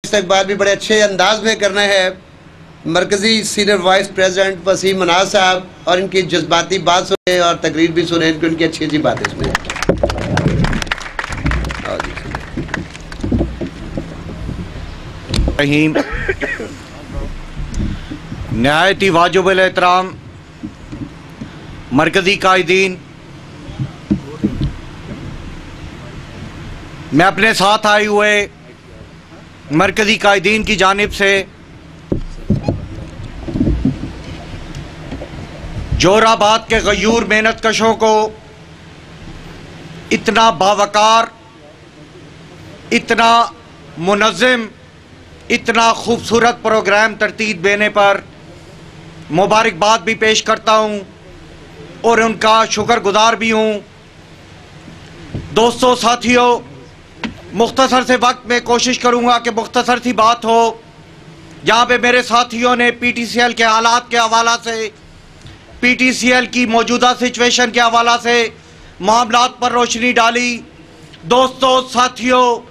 इस्तकबाल भी बड़े अच्छे अंदाज में करना है। मरकज़ी सीनियर वाइस प्रेसिडेंट वसीम मनाज साहब, और इनकी जज्बाती बात सुने और तकरीर भी सुने, इनकी उनकी अच्छी अच्छी बातें इसमें। रहीम, नहायत ही वाजिबुल एहतराम मरकज़ी कायदीन, मैं अपने साथ आए हुए मरकज़ी कायदीन की जानिब से जोराबाद के गयूर मेहनत कशों को इतना बावकार, इतना मुनज़्ज़म, इतना खूबसूरत प्रोग्राम तरतीब देने पर मुबारकबाद भी पेश करता हूँ और उनका शुक्रगुजार भी हूँ। दोस्तों, साथियों, मुख्तसर से वक्त में कोशिश करूँगा कि मुख्तसर सी बात हो। यहाँ पे मेरे साथियों ने PTCL के हालात के हवाला से, PTCL की मौजूदा सिचुएशन के हवाला से मामलात पर रोशनी डाली। दोस्तों, साथियों,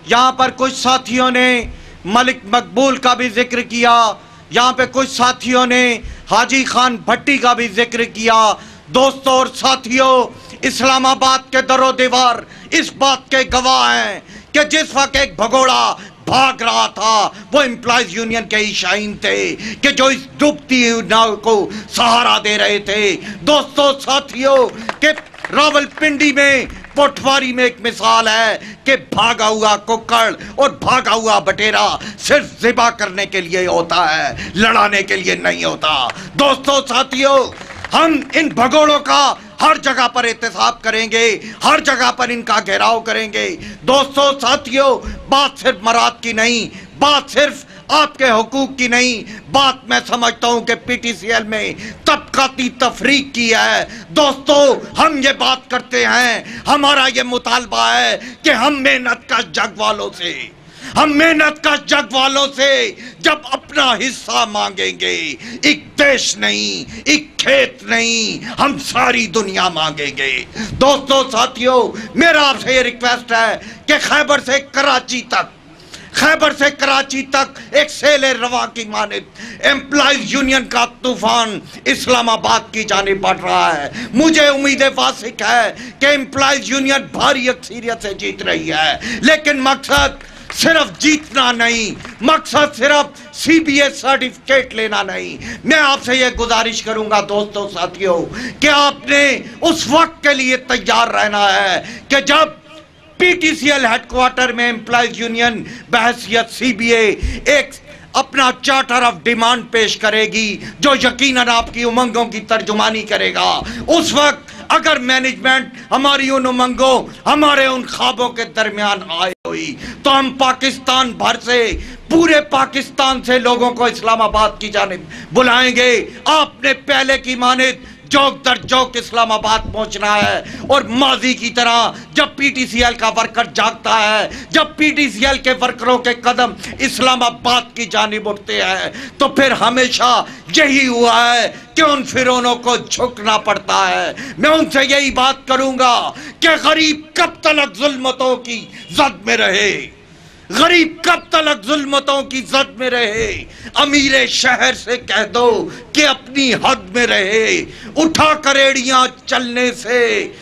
यहाँ पर कुछ साथियों ने मलिक मकबूल का भी जिक्र किया, यहाँ पे कुछ साथियों ने हाजी खान भट्टी का भी जिक्र किया। दोस्तों और साथियों, इस्लामाबाद के दरो दीवार इस बात के गवाह हैं कि जिस वक्त एक भगोड़ा भाग रहा था वो एम्प्लॉयज यूनियन के ही शाहीन थे कि जो इस डूबती हुई नाव को सहारा दे रहे थे। दोस्तों, साथियों, कि रावलपिंडी में पोठवारी में एक मिसाल है कि भागा हुआ कुक्कड़ और भागा हुआ बटेरा सिर्फ ज़िबा करने के लिए होता है, लड़ाने के लिए नहीं होता। दोस्तों, साथियों, हम इन भगोड़ों का हर जगह पर एहतसाब करेंगे, हर जगह पर इनका घेराव करेंगे। दोस्तों, साथियों, बात सिर्फ मराद की नहीं, बात सिर्फ आपके हुकूक की नहीं, बात मैं समझता हूं कि PTCL में तबकाती तफरीक की है। दोस्तों, हम ये बात करते हैं, हमारा ये मुतालबा है कि हम मेहनत का जग वालों से, हम मेहनत का जग वालों से जब अपना हिस्सा मांगेंगे, एक देश नहीं, एक खेत नहीं, हम सारी दुनिया मांगेंगे। दोस्तों, साथियों, मेरा आपसे ये रिक्वेस्ट है कि खैबर से कराची तक एक सेले रवा की मानिब एम्प्लॉयज यूनियन का तूफान इस्लामाबाद की जानिब बढ़ रहा है। मुझे उम्मीद वासिक है कि एम्प्लॉयज यूनियन भारी अक्सरियत से जीत रही है, लेकिन मकसद सिर्फ जीतना नहीं, मकसद सिर्फ CBA सर्टिफिकेट लेना नहीं। मैं आपसे यह गुजारिश करूंगा दोस्तों, साथियों, कि आपने उस वक्त के लिए तैयार रहना है कि जब PTCL हेडक्वार्टर में एम्प्लॉयज यूनियन बहैसियत CBA एक अपना चार्टर ऑफ डिमांड पेश करेगी जो यकीनन आपकी उमंगों की तर्जुमानी करेगा। उस वक्त अगर मैनेजमेंट हमारी उन उमंगों, हमारे उन ख्वाबों के दरमियान आए हुई तो हम पाकिस्तान भर से, पूरे पाकिस्तान से लोगों को इस्लामाबाद की जानिब बुलाएंगे। आपने पहले की मानिब जोक दर जोक इस्लामाबाद पहुंचना है और माजी की तरह जब PTCL का वर्कर जागता है, जब PTCL के वर्करों के कदम इस्लामाबाद की जानिब उठते हैं, तो फिर हमेशा यही हुआ है कि उन फिरौनों को झुकना पड़ता है। मैं उनसे यही बात करूंगा कि गरीब कब तक जुल्मतों की जद में रहे, गरीब कब तक जुल्मतों की जद में रहे। अमीरे शहर से कह दो कि अपनी हद में रहे। उठा करेड़ियां चलने से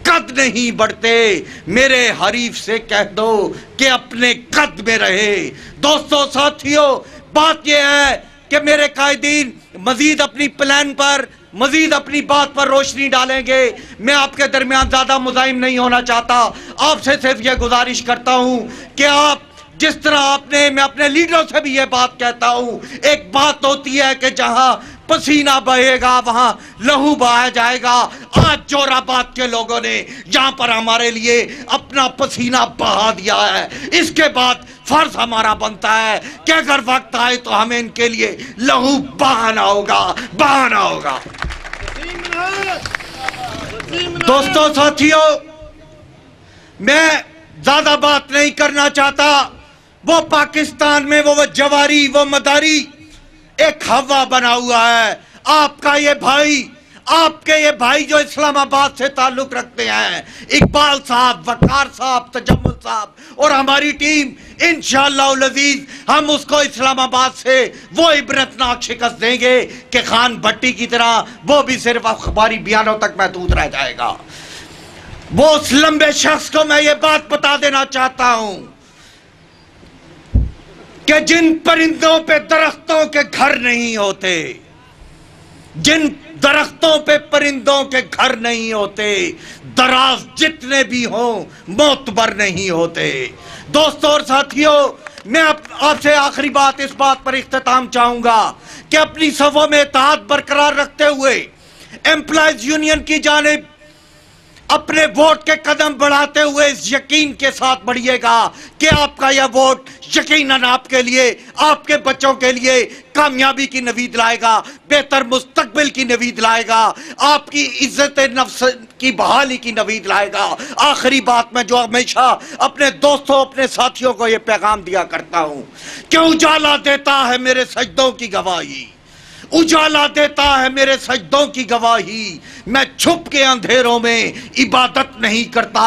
कद नहीं बढ़ते। मेरे हरीफ से कह दो कि अपने कद में रहे। दोस्तों, साथियों, बात यह है कि मेरे कायदीन मजीद अपनी प्लान पर, मजीद अपनी बात पर रोशनी डालेंगे। मैं आपके दरमियान ज्यादा मुजाहिम नहीं होना चाहता, आपसे सिर्फ यह गुजारिश करता हूं कि आप जिस तरह आपने, मैं अपने लीडरों से भी यह बात कहता हूं, एक बात होती है कि जहां पसीना बहेगा वहां लहू बहाया जाएगा। आज जोराबाद के लोगों ने यहां पर हमारे लिए अपना पसीना बहा दिया है। इसके बाद फर्ज हमारा बनता है कि अगर वक्त आए तो हमें इनके लिए लहू बहाना होगा। दोस्तों, साथियों, मैं ज्यादा बात नहीं करना चाहता। वो पाकिस्तान में वो जवारी, वो मदारी एक हवा बना हुआ है। आपका ये भाई, आपके ये भाई जो इस्लामाबाद से ताल्लुक रखते हैं, इकबाल साहब, वकार साहब, तजम्मुल साहब और हमारी टीम, इंशाअल्लाह अज़ीज हम उसको इस्लामाबाद से वो इबरतनाक शिकस्त देंगे कि खान भट्टी की तरह वो भी सिर्फ अखबारी बयानों तक महदूद रह जाएगा। वो उस लंबे शख्स को मैं ये बात बता देना चाहता हूं कि जिन परिंदों पे दरख्तों के घर नहीं होते, जिन दरख्तों पे परिंदों के घर नहीं होते, दराज जितने भी हों मोतबर नहीं होते। दोस्तों और साथियों, मैं आपसे आखिरी बात इस बात पर इख्तिताम चाहूंगा कि अपनी सफ़ों में इत्तेहाद बरकरार रखते हुए एम्प्लॉयज यूनियन की जानिब अपने वोट के कदम बढ़ाते हुए इस यकीन के साथ बढ़िएगा कि आपका यह वोट यकीनन आपके लिए, आपके बच्चों के लिए कामयाबी की नवीद लाएगा, बेहतर मुस्तकबिल की नवीद लाएगा, आपकी इज्जत नफ्स की बहाली की नवीद लाएगा। आखिरी बात मैं जो हमेशा अपने दोस्तों, अपने साथियों को यह पैगाम दिया करता हूं कि उजाला देता है मेरे सजदों की गवाही, उजाला देता है मेरे सजदों की गवाही, मैं छुप के अंधेरों में इबादत नहीं करता।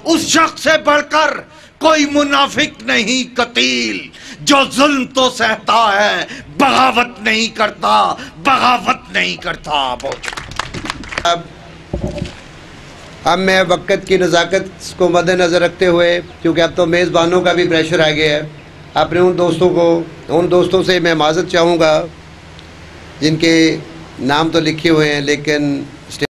उस शख्स से बढ़कर कोई मुनाफिक नहीं कतील, जो जुल्म तो सहता है बगावत नहीं करता, बगावत नहीं करता। अब मैं वक्त की नज़ाकत को मद्देनज़र रखते हुए, क्योंकि अब तो मेज़बानों का भी प्रेशर आ गया है, अपने उन दोस्तों से मैं माज़रत चाहूँगा जिनके नाम तो लिखे हुए हैं लेकिन